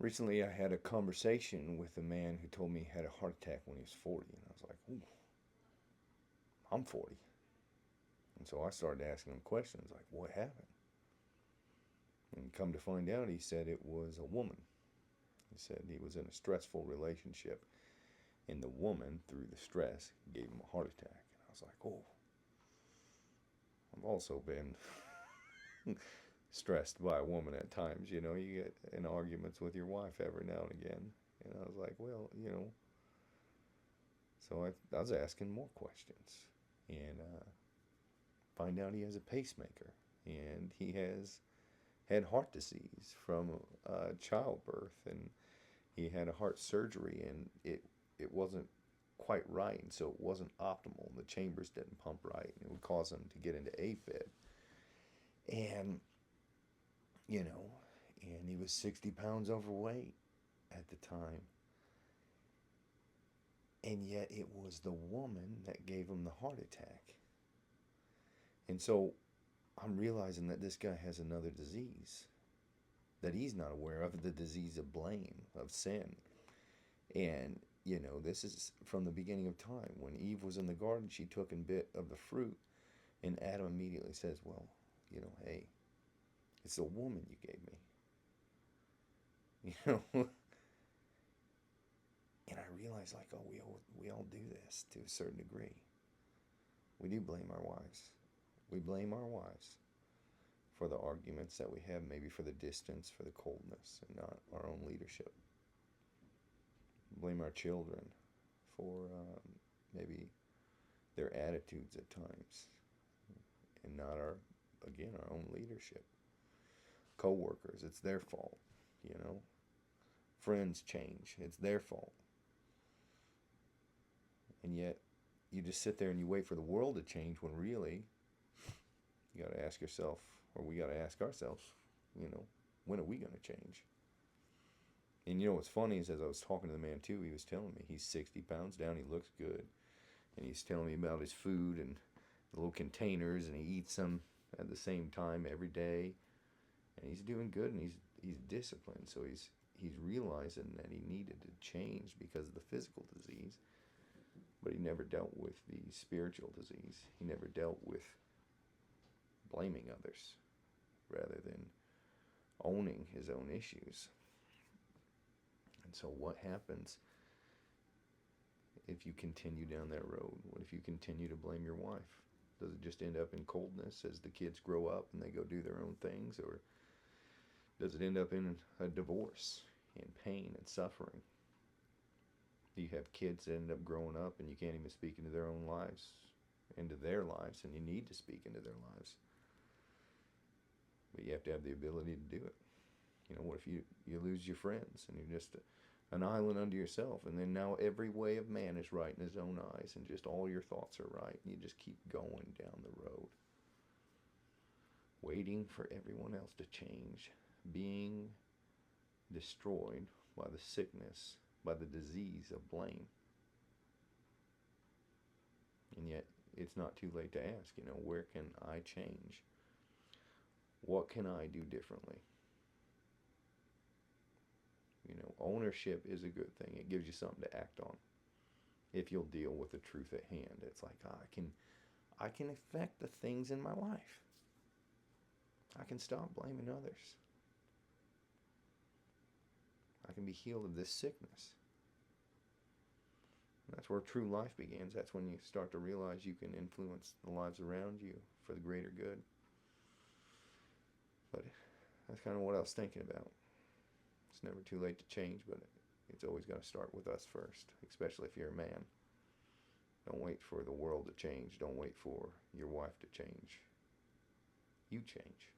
Recently, I had a conversation with a man who told me he had a heart attack when he was 40. And I was like, ooh, I'm 40. And so I started asking him questions like, what happened? And come to find out, he said it was a woman. He said he was in a stressful relationship, and the woman, through the stress, gave him a heart attack. And I was like, oh, I've also been stressed by a woman at times. You know, you get in arguments with your wife every now and again. And I was like, well, so I was asking more questions. And find out he has a pacemaker. And he has had heart disease from childbirth. And he had a heart surgery, and it wasn't quite right, and so it wasn't optimal. The chambers didn't pump right, and it would cause him to get into AFib. And you know, and he was 60 pounds overweight at the time, and yet it was the woman that gave him the heart attack. And so I'm realizing that this guy has another disease that he's not aware of, the disease of blame, of sin. And, this is from the beginning of time. When Eve was in the garden, she took and bit of the fruit, and Adam immediately says, well, hey, it's the woman you gave me. You know? And I realized, like, oh, we all do this to a certain degree. We do blame our wives. We blame our wives for the arguments that we have, maybe for the distance, for the coldness, and not our own leadership. Blame our children for maybe their attitudes at times, and not our own leadership. Co-workers, it's their fault. you know Friends change, it's their fault. And yet you just sit there and you wait for the world to change, when really you got to ask yourself, or we got to ask ourselves, when are we going to change? And what's funny is, as I was talking to the man too, he was telling me he's 60 pounds down, he looks good, and he's telling me about his food and the little containers, and he eats them at the same time every day, and he's doing good, and he's disciplined. So he's realizing that he needed to change because of the physical disease, but he never dealt with the spiritual disease. He never dealt with blaming others rather than owning his own issues. And so what happens if you continue down that road? What if you continue to blame your wife? Does it just end up in coldness as the kids grow up and they go do their own things? Or does it end up in a divorce, in pain and suffering? Do you have kids that end up growing up and you can't even speak into their own lives, into their lives, and you need to speak into their lives? But you have to have the ability to do it. What if you lose your friends and you're just an island unto yourself, and then now every way of man is right in his own eyes, and just all your thoughts are right, and you just keep going down the road, waiting for everyone else to change, being destroyed by the sickness, by the disease of blame. And yet it's not too late to ask, where can I change? What can I do differently? Ownership is a good thing. It gives you something to act on. If you'll deal with the truth at hand, it's like, I can affect the things in my life. I can stop blaming others. I can be healed of this sickness. And that's where true life begins. That's when you start to realize you can influence the lives around you for the greater good. But that's kind of what I was thinking about. It's never too late to change, but it's always got to start with us first, especially if you're a man. Don't wait for the world to change. Don't wait for your wife to change. You change.